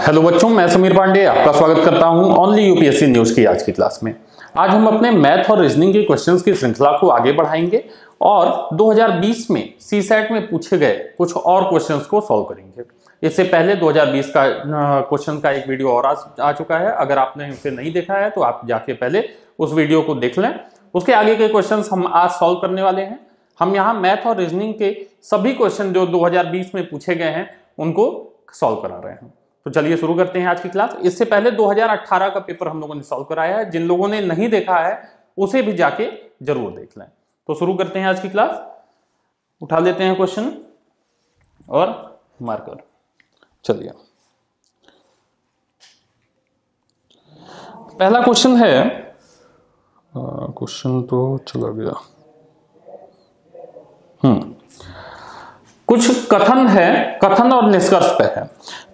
Hello बच्चों, मैं समीर पांडे आपका स्वागत करता हूं ओनली यूपीएससी न्यूज की आज की क्लास में। आज हम अपने मैथ और रीजनिंग के क्वेश्चंस की श्रृंखला को आगे बढ़ाएंगे और 2020 में सीसैट में पूछे गए कुछ और क्वेश्चंस को सॉल्व करेंगे। इससे पहले 2020 का क्वेश्चन का एक वीडियो और आ चुका है। अगर आपने उसे नहीं देखा है तो आप जाके पहले उस वीडियो को देख लें। उसके आगे के क्वेश्चंस हम आज सॉल्व करने वाले हैं। हम यहाँ मैथ और रीजनिंग के सभी क्वेश्चन जो 2020 में पूछे गए हैं उनको सॉल्व करा रहे हैं। तो चलिए शुरू करते हैं आज की क्लास। इससे पहले 2018 का पेपर हम लोगों ने सॉल्व कराया है। जिन लोगों ने नहीं देखा है उसे भी जाके जरूर देख लें। तो शुरू करते हैं आज की क्लास। उठा लेते हैं क्वेश्चन और मार्कर। चलिए, पहला क्वेश्चन है, क्वेश्चन तो चला गया। कुछ कथन है, कथन और निष्कर्ष पे है।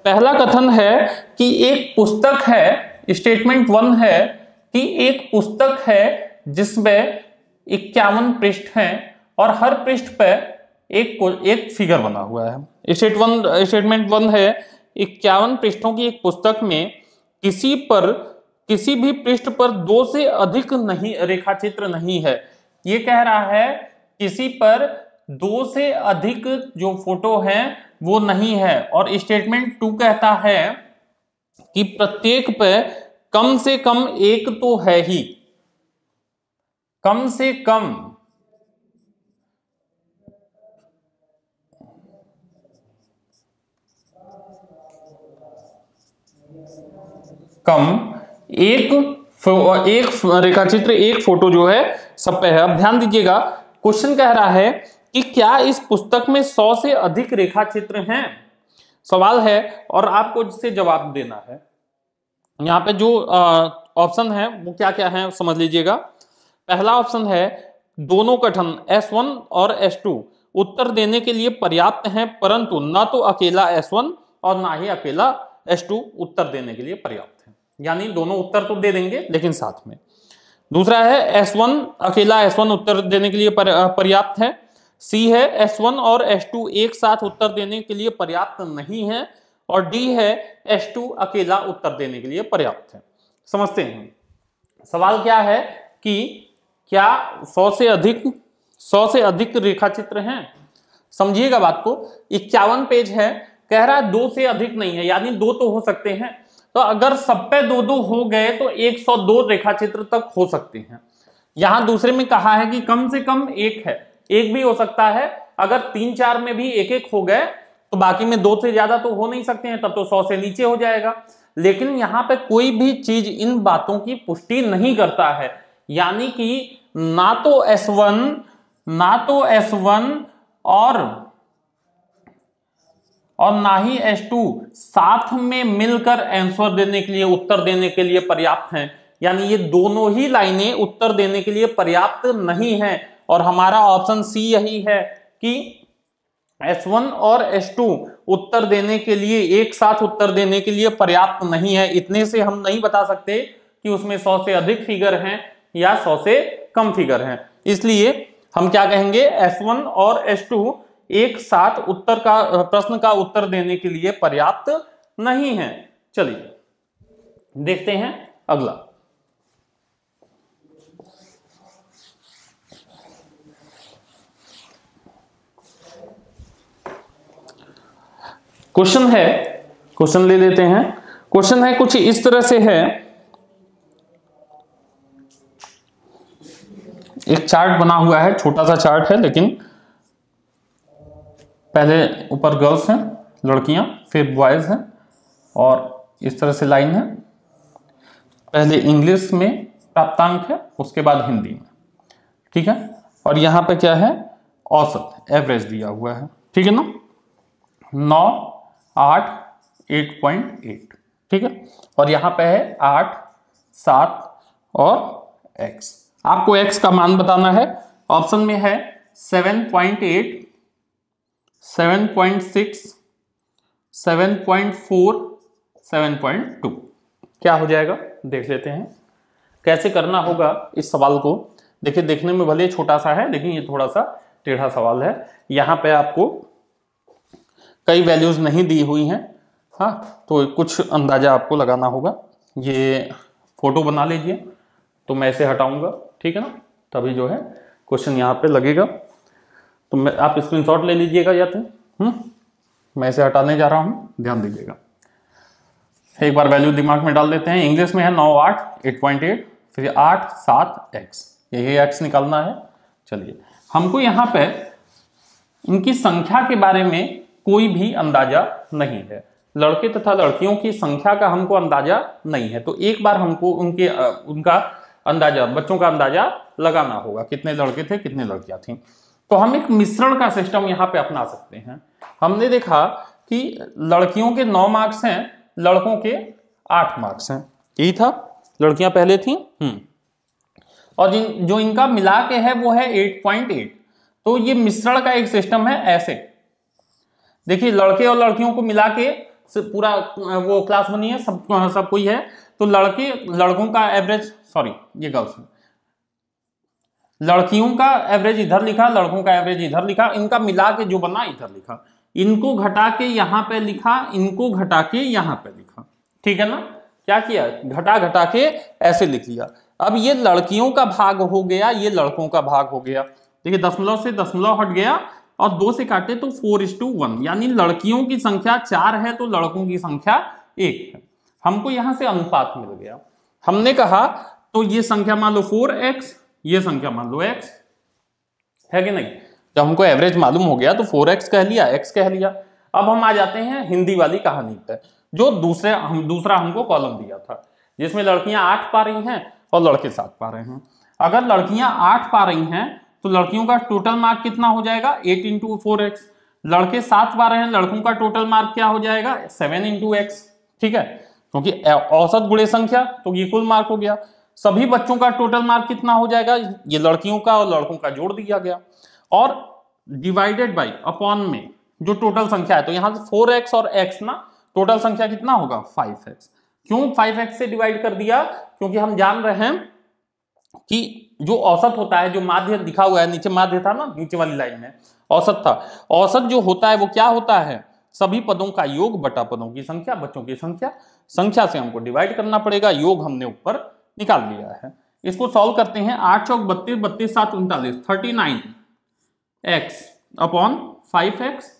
पहला कथन है कि एक पुस्तक है, स्टेटमेंट 1 है कि एक पुस्तक है जिसमें 51 पृष्ठ हैं और हर पृष्ठ पे एक फिगर बना हुआ है। स्टेटमेंट 1 है 51 पृष्ठों की एक पुस्तक में किसी भी पृष्ठ पर 2 से अधिक नहीं रेखाचित्र नहीं है। ये कह रहा है किसी पर 2 से अधिक जो फोटो हैं वो नहीं है। और स्टेटमेंट 2 कहता है कि प्रत्येक पे कम से कम एक तो है ही, कम से कम एक रेखाचित्र, एक फोटो जो है सब पे है। अब ध्यान दीजिएगा, क्वेश्चन कह रहा है कि क्या इस पुस्तक में 100 से अधिक रेखाचित्र हैं। सवाल है और आपको इससे जवाब देना है। यहाँ पे जो ऑप्शन है वो क्या क्या है समझ लीजिएगा। पहला ऑप्शन है दोनों कथन S1 और S2 उत्तर देने के लिए पर्याप्त हैं, परंतु ना तो अकेला S1 और ना ही अकेला S2 उत्तर देने के लिए पर्याप्त है। यानी दोनों उत्तर तो दे देंगे लेकिन साथ में। दूसरा है S1 अकेला S1 उत्तर देने के लिए पर्याप्त है। सी है S1 और S2 एक साथ उत्तर देने के लिए पर्याप्त नहीं है। और डी है S2 अकेला उत्तर देने के लिए पर्याप्त है। समझते हैं सवाल क्या है कि क्या 100 से अधिक रेखाचित्र हैं। समझिएगा बात को। 51 पेज है, कह रहा है 2 से अधिक नहीं है, यानी 2 तो हो सकते हैं। तो अगर सब पे 2-2 हो गए तो 102 रेखाचित्र तक हो सकते हैं। यहां दूसरे में कहा है कि कम से कम एक है, एक भी हो सकता है। अगर 3-4 में भी एक हो गए तो बाकी में 2 से ज्यादा तो हो नहीं सकते हैं, तब तो 100 से नीचे हो जाएगा। लेकिन यहाँ पे कोई भी चीज इन बातों की पुष्टि नहीं करता है। यानी कि ना तो S1 और ना ही S2 साथ में मिलकर आंसर देने के लिए, उत्तर देने के लिए पर्याप्त हैं। यानी ये दोनों ही लाइनें उत्तर देने के लिए पर्याप्त नहीं है। और हमारा ऑप्शन सी यही है कि S1 और S2 उत्तर देने के लिए, एक साथ उत्तर देने के लिए पर्याप्त नहीं है। इतने से हम नहीं बता सकते कि उसमें 100 से अधिक फिगर हैं या 100 से कम फिगर हैं। इसलिए हम क्या कहेंगे, S1 और S2 एक साथ प्रश्न का उत्तर देने के लिए पर्याप्त नहीं है। चलिए देखते हैं अगला। क्वेश्चन ले लेते हैं। क्वेश्चन है कुछ इस तरह से है। एक चार्ट बना हुआ है, छोटा सा चार्ट है, लेकिन पहले ऊपर गर्ल्स हैं, लड़कियां, फिर बॉयज हैं और इस तरह से लाइन है। पहले इंग्लिश में प्राप्तांक है, उसके बाद हिंदी में, ठीक है। और यहां पे क्या है, औसत, एवरेज दिया हुआ है, ठीक है ना। 9, 8, 8.8, ठीक है। और यहां पे है 8, 7 और x। आपको x का मान बताना है। ऑप्शन में है 7.8, 7.6, 7.4, 7.2। क्या हो जाएगा देख लेते हैं कैसे करना होगा इस सवाल को। देखिए, देखने में भले छोटा सा है लेकिन ये थोड़ा सा टेढ़ा सवाल है। यहां पे आपको कई वैल्यूज नहीं दी हुई हैं, हाँ, तो कुछ अंदाजा आपको लगाना होगा। ये फोटो बना लीजिए, तो मैं इसे हटाऊंगा, ठीक है ना, तभी जो है क्वेश्चन यहाँ पे लगेगा। तो मैं आप स्क्रीनशॉट ले लीजिएगा या तो मैं इसे हटाने जा रहा हूँ, ध्यान दीजिएगा। एक बार वैल्यू दिमाग में डाल देते हैं। इंग्लिश में है 9 8 8.8, फिर 8 7 x, यही x निकालना है। चलिए, हमको यहाँ पे इनकी संख्या के बारे में कोई भी अंदाजा नहीं है, लड़के तथा लड़कियों की संख्या का हमको अंदाजा नहीं है। तो एक बार हमको उनका अंदाजा, बच्चों का अंदाजा लगाना होगा, कितने लड़के थे कितने लड़कियां थी। तो हम एक मिश्रण का सिस्टम यहाँ पे अपना सकते हैं। हमने देखा कि लड़कियों के 9 मार्क्स हैं, लड़कों के 8 मार्क्स हैं, यही था, लड़कियां पहले थी। और जो इनका मिला के है वो है 8.8। तो ये मिश्रण का एक सिस्टम है। ऐसे देखिए, लड़के और लड़कियों को मिला के पूरा वो क्लास बनी है, सब कोई है। तो लड़कों का एवरेज, सॉरी ये गर्ल्स, लड़कियों का एवरेज इधर लिखा, लड़कों का एवरेज इधर लिखा, इनका मिला के जो बना इधर लिखा, इनको घटा के यहां पे लिखा, इनको घटा के यहां पे लिखा, ठीक है ना। क्या किया, घटा घटा के ऐसे लिख लिया। अब ये लड़कियों का भाग हो गया, ये लड़कों का भाग हो गया। देखिए, दशमलव से दशमलव हट गया और 2 से काटे तो 4:1, यानी लड़कियों की संख्या 4 है तो लड़कों की संख्या 1 है। हमको यहां से अनुपात मिल गया। हमने कहा तो ये संख्या मान लो 4x, ये संख्या मान लो x है कि नहीं। जब हमको एवरेज मालूम हो गया तो 4x कह लिया, x कह लिया। अब हम आ जाते हैं हिंदी वाली कहानी पे, जो दूसरा हमको कॉलम दिया था, जिसमें लड़कियां 8 पा रही हैं और लड़के 7 पा रहे हैं। अगर लड़कियां 8 पा रही हैं तो लड़कियों का टोटल मार्क कितना हो जाएगा, 8 × 4x। लड़के 7 पा रहे हैं, लड़कों का टोटल मार्क क्या हो जाएगा, 7 × x, ठीक है, क्योंकि औसत गुणे संख्या, तो ये कुल मार्क हो गया। सभी बच्चों का टोटल मार्क कितना हो जाएगा, ये लड़कियों का और लड़कों का जोड़ दिया गया, और डिवाइडेड बाई अपॉन में जो टोटल संख्या है, तो यहां से 4x और x ना, टोटल संख्या कितना होगा 5x। क्यों 5x से डिवाइड कर दिया, क्योंकि हम जान रहे हैं कि जो औसत होता है, जो माध्य लिखा हुआ है, नीचे माध्य था ना, नीचे वाली लाइन में औसत था। औसत जो होता है वो क्या होता है, सभी पदों का योग बटा पदों की संख्या, बच्चों की संख्या। संख्या से हमको डिवाइड करना पड़ेगा, योग हमने ऊपर निकाल लिया है। इसको सॉल्व करते हैं। 8 चौक 32, 32 7 39, 39x अपॉन 5x।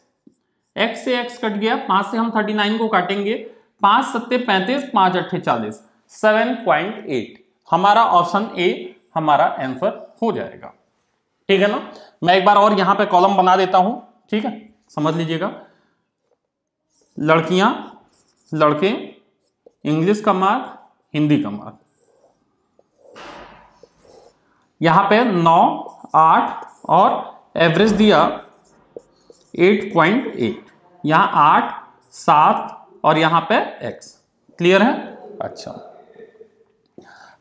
x से x कट गया, 5 से हम 39 को काटेंगे, 5 7 35, 5 8 40, 7.8। हमारा ऑप्शन ए हमारा आंसर हो जाएगा, ठीक है ना। मैं एक बार और यहां पे कॉलम बना देता हूं, ठीक है, समझ लीजिएगा। लड़कियां, लड़के, इंग्लिश का मार्क, हिंदी का मार्क। यहां पे 9 8 और एवरेज दिया 8.8, यहां 8 7 और यहां पे x। क्लियर है। अच्छा,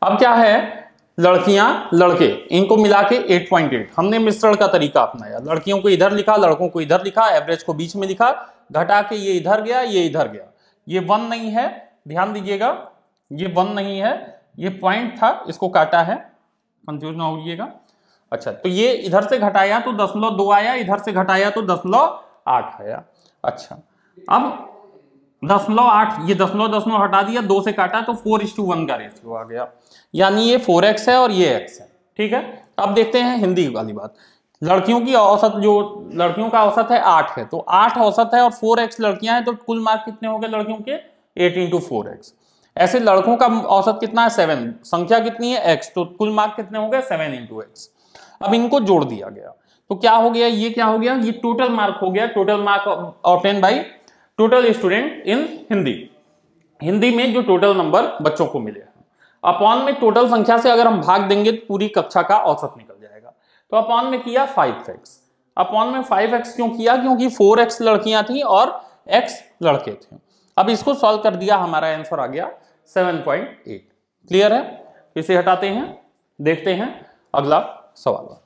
अब क्या है, लड़कियां लड़के, इनको मिला के 8.8। हमने मिश्रण का तरीका अपनाया, लड़कियों को इधर लिखा, लड़कों को इधर लिखा, एवरेज को बीच में लिखा, घटा के ये इधर गया, ये इधर गया। ये 1 नहीं है, ध्यान दीजिएगा, ये 1 नहीं है, ये पॉइंट था, इसको काटा है, कंफ्यूज ना होइएगा। अच्छा, तो ये इधर से घटाया तो 0.2 आया, इधर से घटाया तो 0.8 आया। अच्छा, अब 0.8, ये 0.0 हटा दिया, 2 से काटा तो 4:1 का रेशियो आ गया, यानी ये 4x है और ये x है, ठीक है। अब देखते हैं हिंदी वाली बात। लड़कियों की औसत, जो लड़कियों का औसत है 8 है, तो 8 औसत है और 4x लड़कियां हैं, तो कुल मार्क कितने हो गए लड़कियों के, 8 × 4x। ऐसे लड़कों का औसत कितना है 7, संख्या कितनी है x, तो कुल मार्क कितने हो गए 7 × x। अब इनको जोड़ दिया गया तो क्या हो गया, ये क्या हो गया, ये टोटल मार्क हो गया, total mark obtain by total student in Hindi. Hindi में जो टोटल नंबर बच्चों को मिले, अपॉन में टोटल संख्या से अगर हम भाग देंगे तो पूरी कक्षा का औसत निकल जाएगा। तो अपॉन में किया 5x। अपॉन में 5x क्यों किया, क्योंकि 4x लड़कियां थी और x लड़के थे। अब इसको सॉल्व कर दिया, हमारा आंसर आ गया 7.8। क्लियर है। इसे हटाते हैं, देखते हैं अगला सवाल।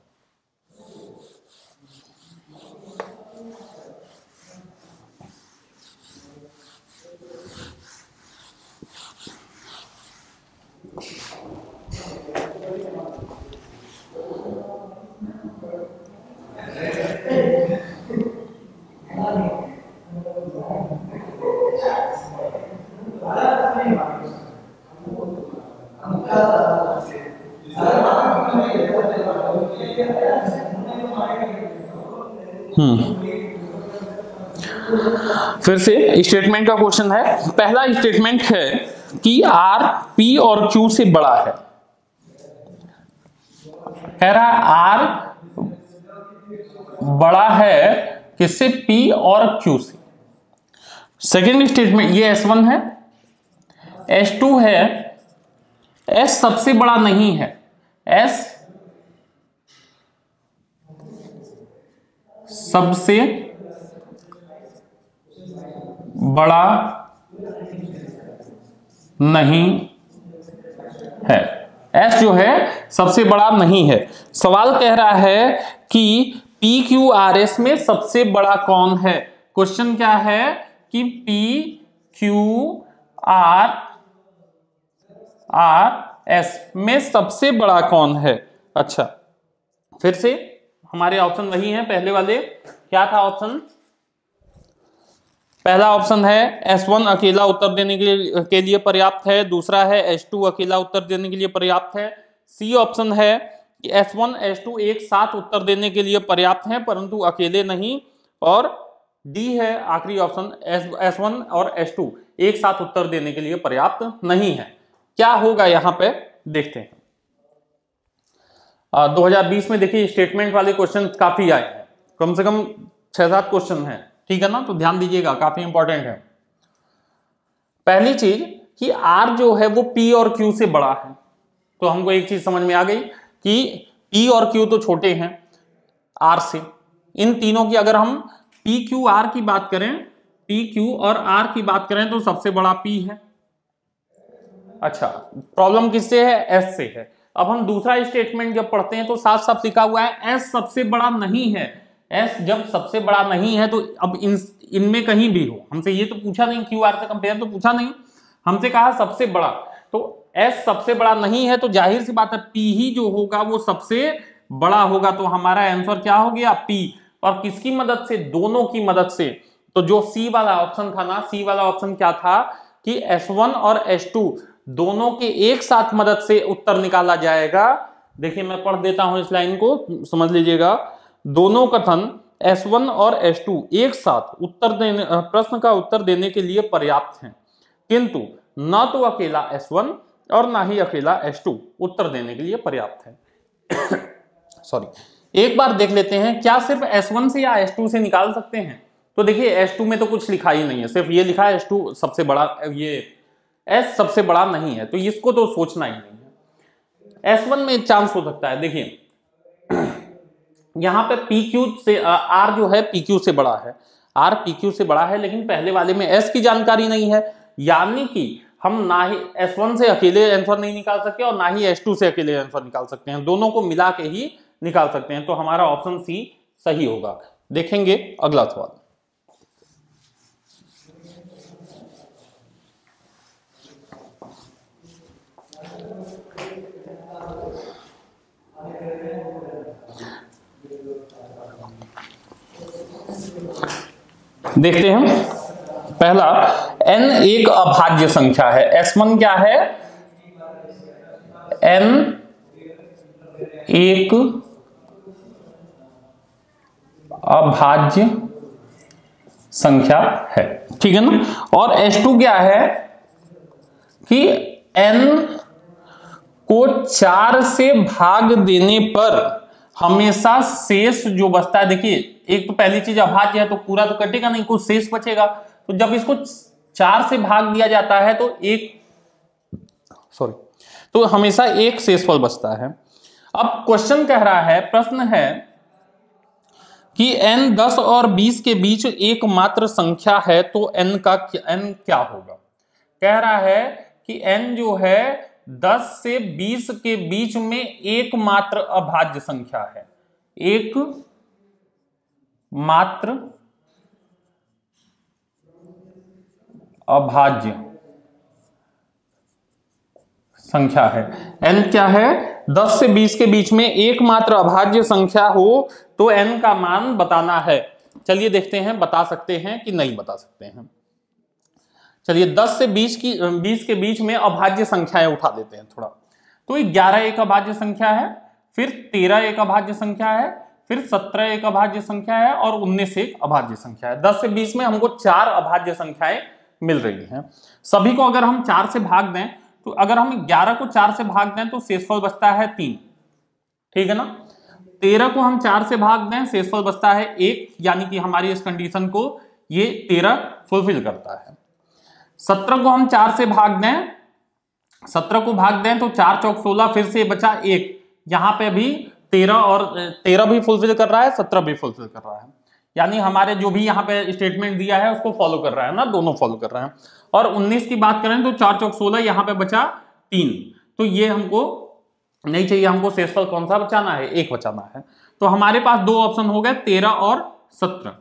फिर से स्टेटमेंट का क्वेश्चन है। पहला स्टेटमेंट है कि आर पी और क्यू से बड़ा है। कह रहा है आर बड़ा है किससे? पी और क्यू से। सेकेंड स्टेटमेंट ये S1 है, S2 है, S सबसे बड़ा नहीं है, S सबसे बड़ा नहीं है। S जो है सबसे बड़ा नहीं है। सवाल कह रहा है कि PQRS में सबसे बड़ा कौन है। क्वेश्चन क्या है कि PQRS में सबसे बड़ा कौन है। अच्छा, फिर से हमारे ऑप्शन वही हैं पहले वाले। क्या था ऑप्शन? पहला ऑप्शन है S1 अकेला उत्तर देने के लिए पर्याप्त है। दूसरा है S2 अकेला उत्तर देने के लिए पर्याप्त है। सी ऑप्शन है कि S1 S2 एक साथ उत्तर देने के लिए पर्याप्त है परंतु अकेले नहीं। और डी है आखिरी ऑप्शन, S1 और S2 एक साथ उत्तर देने के लिए पर्याप्त नहीं है। क्या होगा यहां पे देखते हैं। 2020 में देखिए स्टेटमेंट वाले क्वेश्चन काफी आए हैं, कम से कम 6-7 क्वेश्चन हैं, ठीक है ना, तो ध्यान दीजिएगा, काफी इंपॉर्टेंट है। पहली चीज कि R जो है वो P और Q से बड़ा है, तो हमको एक चीज समझ में आ गई कि P और Q तो छोटे हैं R से। इन तीनों की अगर हम PQR की बात करें, PQ और R की बात करें तो सबसे बड़ा P है। अच्छा, प्रॉब्लम किससे है? S से है। अब हम दूसरा स्टेटमेंट जब पढ़ते हैं तो साफ साफ लिखा हुआ है S सबसे बड़ा नहीं है। S जब सबसे बड़ा नहीं है तो अब इनमें कहीं भी हो, हमसे ये तो पूछा नहीं, QR से कंपेयर तो पूछा नहीं, हमसे कहा सबसे बड़ा, तो S सबसे बड़ा नहीं है तो जाहिर सी बात है P ही जो होगा वो सबसे बड़ा होगा। तो हमारा आंसर क्या हो गया? P। और किसकी मदद से? दोनों की मदद से। तो जो सी वाला ऑप्शन था ना, सी वाला ऑप्शन क्या था कि S1 और S2 दोनों के एक साथ मदद से उत्तर निकाला जाएगा। देखिए मैं पढ़ देता हूं इस लाइन को, समझ लीजिएगा। दोनों कथन S1 और S2 एक साथ उत्तर देने प्रश्न का उत्तर देने के लिए पर्याप्त हैं, किंतु न तो अकेला S1 और ना ही अकेला S2 उत्तर देने के लिए पर्याप्त है। सॉरी, एक बार देख लेते हैं क्या सिर्फ S1 से या S2 से निकाल सकते हैं। तो देखिए S2 में तो कुछ लिखा ही नहीं है, सिर्फ ये लिखा है S2 सबसे बड़ा, ये S सबसे बड़ा नहीं है, तो इसको तो सोचना ही नहीं है। S1 में चांस हो सकता है। देखिए यहां पे PQ से R जो है PQ से बड़ा है, R PQ से बड़ा है, लेकिन पहले वाले में S की जानकारी नहीं है, यानी कि हम ना ही S1 से अकेले आंसर नहीं निकाल सकते और ना ही S2 से अकेले आंसर निकाल सकते हैं, दोनों को मिला के ही निकाल सकते हैं। तो हमारा ऑप्शन सी सही होगा। देखेंगे अगला सवाल। देखते हैं पहला, n एक अभाज्य संख्या है। S1 क्या है? n एक अभाज्य संख्या है, ठीक है ना। और S2 क्या है कि n को 4 से भाग देने पर हमेशा शेष जो बचता है, देखिए एक तो पहली चीज अभाज्य है तो पूरा तो कटेगा नहीं, कुछ शेष बचेगा। तो जब इसको 4 से भाग दिया जाता है तो तो हमेशा एक शेषफल बचता है। अब क्वेश्चन कह रहा है, प्रश्न है कि n 10 और 20 के बीच एकमात्र संख्या है तो n क्या होगा। कह रहा है कि n जो है 10 से 20 के बीच में एकमात्र अभाज्य संख्या है, एक मात्र अभाज्य संख्या है। n क्या है? 10 से 20 के बीच में एकमात्र अभाज्य संख्या हो तो n का मान बताना है। चलिए देखते हैं बता सकते हैं कि नहीं बता सकते हैं। चलिए 10 से 20 के बीच में अभाज्य संख्याएं उठा देते हैं थोड़ा। तो 11 एक अभाज्य संख्या है, फिर 13 एक अभाज्य संख्या है, फिर 17 एक अभाज्य संख्या है और 19 एक अभाज्य संख्या है। 10 से 20 में हमको 4 अभाज्य संख्याएं मिल रही हैं। सभी को अगर हम 4 से भाग दें तो अगर हम 11 को 4 से भाग दें तो शेषफल बचता है 3, ठीक है ना। 13 को हम 4 से भाग दें शेषफल बचता है 1, यानी कि हमारी इस कंडीशन को ये 13 फुलफिल करता है। 17 को हम 4 से भाग दें, 17 को भाग दें तो 4 चौक 16, फिर से बचा 1, यहां पे भी 13 भी फुलफिल कर रहा है, 17 भी फुलफिल कर रहा है, यानी हमारे जो भी यहाँ पे स्टेटमेंट दिया है उसको फॉलो कर रहा है ना, दोनों फॉलो कर रहे हैं। और 19 की बात करें तो 4 चौक 16, यहाँ पे बचा 3, तो ये हमको नहीं चाहिए, हमको शेषफल कौन सा बचाना है, 1 बचाना है। तो हमारे पास दो ऑप्शन हो गए, 13 और 17।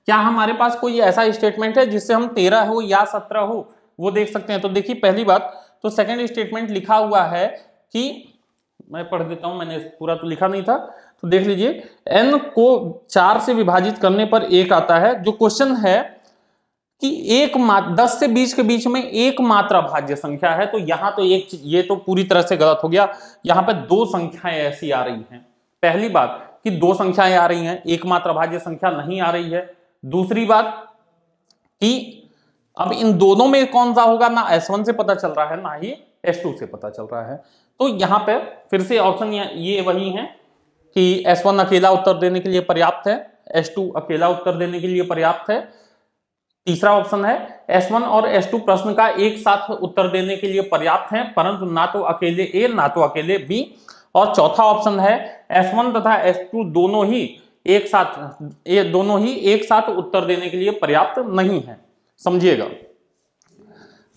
क्या हमारे पास कोई ऐसा स्टेटमेंट है जिससे हम 13 हो या 17 हो वो देख सकते हैं? तो देखिए पहली बात तो सेकंड स्टेटमेंट लिखा हुआ है कि, मैं पढ़ देता हूं, मैंने पूरा तो लिखा नहीं था, तो देख लीजिए, n को 4 से विभाजित करने पर 1 आता है। जो क्वेश्चन है कि 10 से 20 के बीच में एक मात्र अभाज्य संख्या है, तो यहां तो ये तो पूरी तरह से गलत हो गया। यहां पे दो संख्याएं ऐसी आ रही हैं। पहली बात कि दो संख्याएं आ रही हैं, एकमात्र अभाज्य संख्या नहीं आ रही है। दूसरी बात कि अब इन दोनों में कौन सा होगा, ना S1 से पता चल रहा है ना ही S2 से पता चल रहा है। तो यहां पे फिर से ऑप्शन ये वही है कि S1 अकेला उत्तर देने के लिए पर्याप्त है, S2 अकेला उत्तर देने के लिए पर्याप्त है। तीसरा ऑप्शन है S1 और S2 प्रश्न का एक साथ उत्तर देने के लिए पर्याप्त है, परंतु ना तो अकेले A ना तो अकेले B। और चौथा ऑप्शन है S1 तथा S2 दोनों ही एक साथ उत्तर देने के लिए पर्याप्त नहीं है। समझिएगा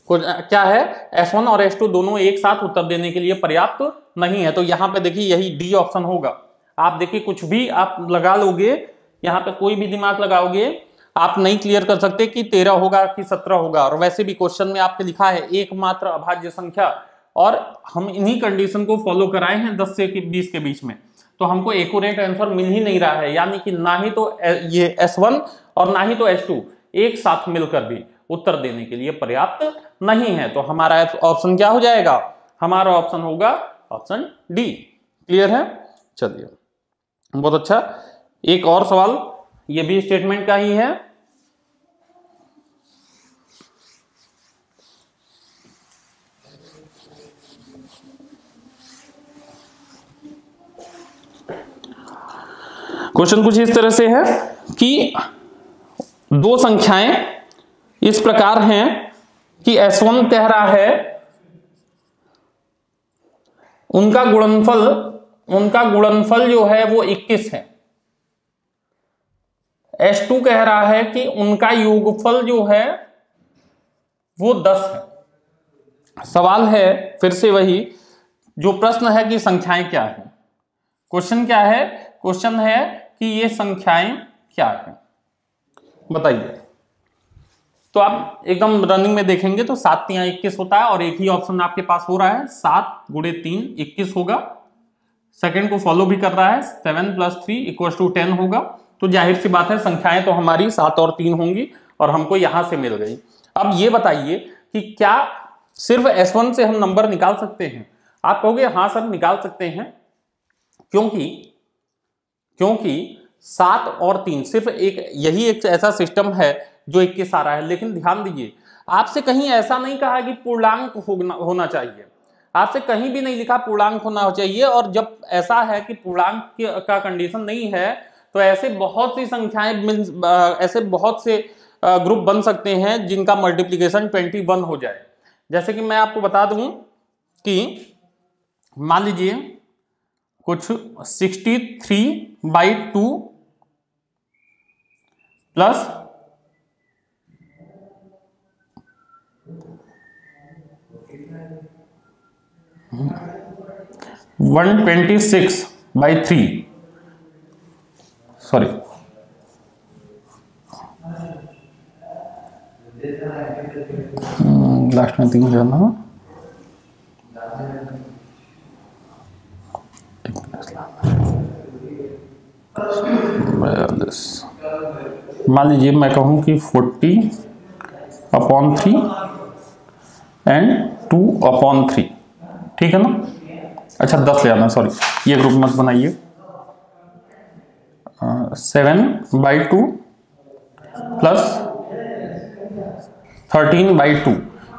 क्या है, S1 और S2 दोनों एक साथ उत्तर देने के लिए पर्याप्त नहीं है। तो यहां पे देखिए यही डी ऑप्शन होगा। आप देखिए कुछ भी आप लगा लोगे, यहां पे कोई भी दिमाग लगाओगे आप नहीं क्लियर कर सकते कि 13 होगा कि 17 होगा। और वैसे भी क्वेश्चन में आपके लिखा है एकमात्र अभाज्य संख्या, और हम इन्हीं कंडीशन को फॉलो कराए हैं 10 से 20 के बीच में, तो हमको एक्यूरेट आंसर मिल ही नहीं रहा है। यानी कि ना ही तो ये S1 और ना ही तो S2 एक साथ मिलकर भी उत्तर देने के लिए पर्याप्त नहीं है। तो हमारा ऑप्शन क्या हो जाएगा, हमारा ऑप्शन होगा ऑप्शन डी। क्लियर है? चलिए बहुत अच्छा। एक और सवाल, ये भी स्टेटमेंट का ही है। क्वेश्चन कुछ इस तरह से है कि दो संख्याएं इस प्रकार हैं कि S1 कह रहा है उनका गुणनफल जो है वो 21 है। S2 कह रहा है कि उनका योगफल जो है वो 10 है। सवाल है फिर से वही, जो प्रश्न है कि संख्याएं क्या है। क्वेश्चन क्या है? क्वेश्चन है कि ये संख्याएं क्या है, बताइए। तो आप एकदम रनिंग में देखेंगे तो 7 × 21 होता है, और एक ही ऑप्शन आपके पास हो रहा है 7 × 3 21 होगा। सेकंड को फॉलो भी कर रहा है 7 + 3 = 10 होगा। तो जाहिर सी बात है संख्याएं तो हमारी 7 और 3 होंगी, और हमको यहां से मिल गई। अब ये बताइए कि क्या सिर्फ S1 से हम नंबर निकाल सकते हैं? आप कहोगे हाँ सर निकाल सकते हैं, क्योंकि 7 और 3 सिर्फ यही एक ऐसा सिस्टम है जो 21 आ रहा है। लेकिन ध्यान दीजिए, आपसे कहीं ऐसा नहीं कहा कि पूर्णांक होना चाहिए, आपसे कहीं भी नहीं लिखा पूर्णांक होना चाहिए। और जब ऐसा है कि पूर्णांक का कंडीशन नहीं है, तो ऐसे बहुत सी संख्याएं ऐसे बहुत से ग्रुप बन सकते हैं जिनका मल्टीप्लिकेशन 21 हो जाए। जैसे कि मैं आपको बता दूं कि मान लीजिए कुछ 63/2 प्लस 126/3, सॉरी लास्ट में 3 जाना। मान लीजिए मैं कहूं कि 40/3 एंड 2/3, ठीक है ना। अच्छा 10 ले आना, सॉरी ये ग्रुप मत बनाइए, 7/2 प्लस 13/2,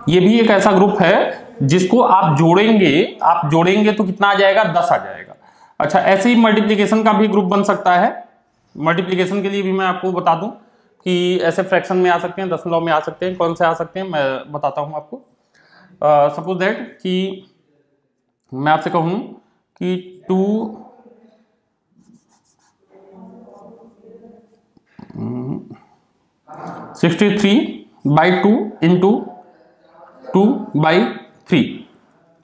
ये भी एक ऐसा ग्रुप है जिसको आप जोड़ेंगे तो कितना आ जाएगा, 10 आ जाएगा। अच्छा, ऐसे ही मल्टीप्लिकेशन का भी ग्रुप बन सकता है। मल्टीप्लिकेशन के लिए भी मैं आपको बता दूं कि ऐसे फ्रैक्शन में आ सकते हैं, दशमलव में आ सकते हैं, कौन से आ सकते हैं मैं बताता हूं आपको। सपोज दैट कि मैं आपसे कहूं कि 263/2 इंटू 2/3,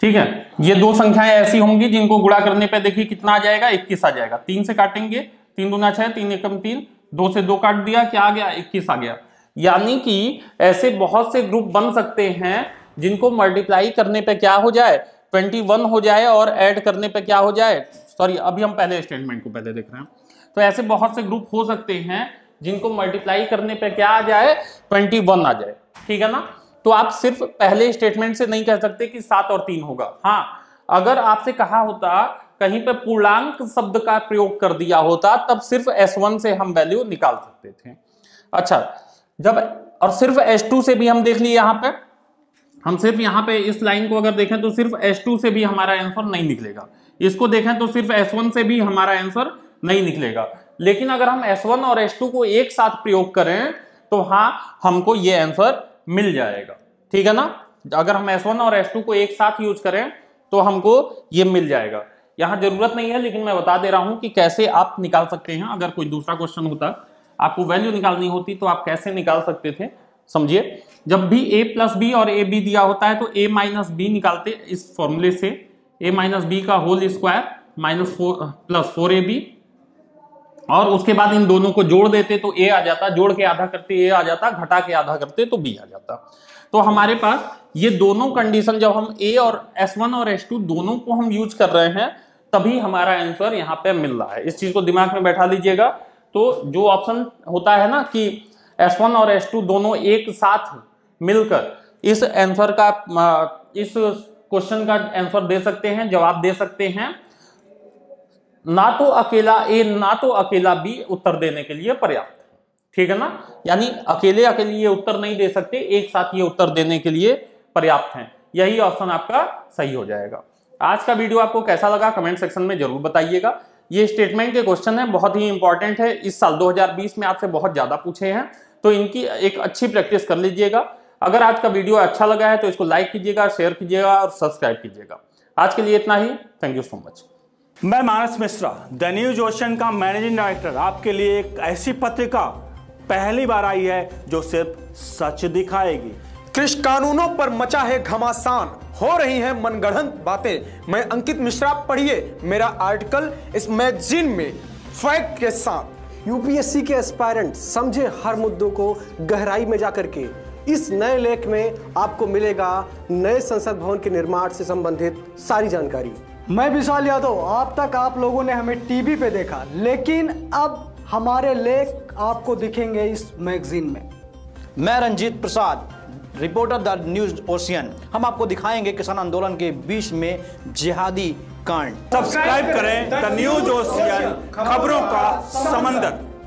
ठीक है। ये दो संख्याएं ऐसी होंगी जिनको गुणा करने पे देखिए कितना आ जाएगा, 21 आ जाएगा। 3 से काटेंगे, 3 दूना 6, 3 एकम 3, 2 से 2 काट दिया, क्या आ गया, 21 आ गया। यानी कि ऐसे बहुत से ग्रुप बन सकते हैं जिनको मल्टीप्लाई करने पे क्या हो जाए, 21 हो जाए, और ऐड करने पे क्या हो जाए, सॉरी अभी हम पहले स्टेटमेंट को पहले देख रहे हैं। तो ऐसे बहुत से ग्रुप हो सकते हैं जिनको मल्टीप्लाई करने पे क्या आ जाए, 21 आ जाए, ठीक है ना। तो आप सिर्फ पहले स्टेटमेंट से नहीं कह सकते कि 7 और 3 होगा। हाँ, अगर आपसे कहा होता, कहीं पे पूर्णांक शब्द का प्रयोग कर दिया होता, तब सिर्फ S1 से हम वैल्यू निकाल सकते थे। अच्छा, जब और सिर्फ S2 से भी हम देख लिए, यहां पे हम सिर्फ यहाँ पे इस लाइन को अगर देखें तो सिर्फ S2 से भी हमारा आंसर नहीं निकलेगा, इसको देखें तो सिर्फ S1 से भी हमारा आंसर नहीं निकलेगा। लेकिन अगर हम S1 और S2 को एक साथ प्रयोग करें तो हाँ, हमको ये आंसर मिल जाएगा, ठीक है ना। अगर हम S1 और S2 को एक साथ यूज करें तो हमको ये मिल जाएगा। यहां जरूरत नहीं है, लेकिन मैं बता दे रहा हूं कि कैसे आप निकाल सकते हैं। अगर कोई दूसरा क्वेश्चन होता, आपको वैल्यू निकालनी होती, तो आप कैसे निकाल सकते थे, समझिए। जब भी a प्लस बी और ab दिया होता है तो a माइनस बी निकालते इस फॉर्मूले से, a माइनस बी का whole square minus 4 plus 4ab, और उसके बाद इन दोनों को जोड़ देते तो a आ जाता, जोड़ के आधा करते a आ जाता, घटा के आधा करते तो b आ जाता। तो हमारे पास ये दोनों कंडीशन, जब हम a और S1 और S2 दोनों को हम यूज कर रहे हैं, तभी हमारा आंसर यहाँ पे मिल रहा है। इस चीज को दिमाग में बैठा लीजिएगा। तो जो ऑप्शन होता है ना कि S1 और S2 दोनों एक साथ मिलकर इस आंसर का, इस क्वेश्चन का आंसर दे सकते हैं, जवाब दे सकते हैं, ना तो अकेला ए ना तो अकेला बी उत्तर देने के लिए पर्याप्त है, ठीक है ना। यानी अकेले ये उत्तर नहीं दे सकते, एक साथ ये उत्तर देने के लिए पर्याप्त है। यही ऑप्शन आपका सही हो जाएगा। आज का वीडियो आपको कैसा लगा कमेंट सेक्शन में जरूर बताइएगा। ये स्टेटमेंट के क्वेश्चन है, बहुत ही इंपॉर्टेंट है। इस साल 2020 में आपसे बहुत ज्यादा पूछे हैं, तो इनकी एक अच्छी प्रैक्टिस कर लीजिएगा। अगर आज का वीडियो अच्छा लगा है तो इसको लाइक कीजिएगा, शेयर कीजिएगा और सब्सक्राइब कीजिएगा। आज के लिए इतना ही। Thank you so much. मैं Manas Mishra, the news ocean का मैनेजिंग डायरेक्टर, आपके लिए एक ऐसी पत्रिका पहली बार आई है जो सिर्फ सच दिखाएगी। कृषि कानूनों पर मचा है घमासान, हो रही हैं मनगढ़ंत बातें। मैं अंकित मिश्रा, पढ़िए मेरा आर्टिकल इस मैगजीन में फैक्ट के साथ। यूपीएससी के एस्पायरेंट समझे हर मुद्दों को गहराई में जाकर के। इस नए लेख में आपको मिलेगा नए संसद भवन के निर्माण से संबंधित सारी जानकारी। मैं विशाल यादव, अब तक आप लोगों ने हमें टीवी पे देखा, लेकिन अब हमारे लेख आपको दिखेंगे इस मैगजीन में। मैं Ranjit Prasad, reporter the news ocean. हम आपको दिखाएंगे किसान आंदोलन के बीच में जिहादी कांड। सब्सक्राइब करें द न्यूज ओशियन, खबरों का समंदर।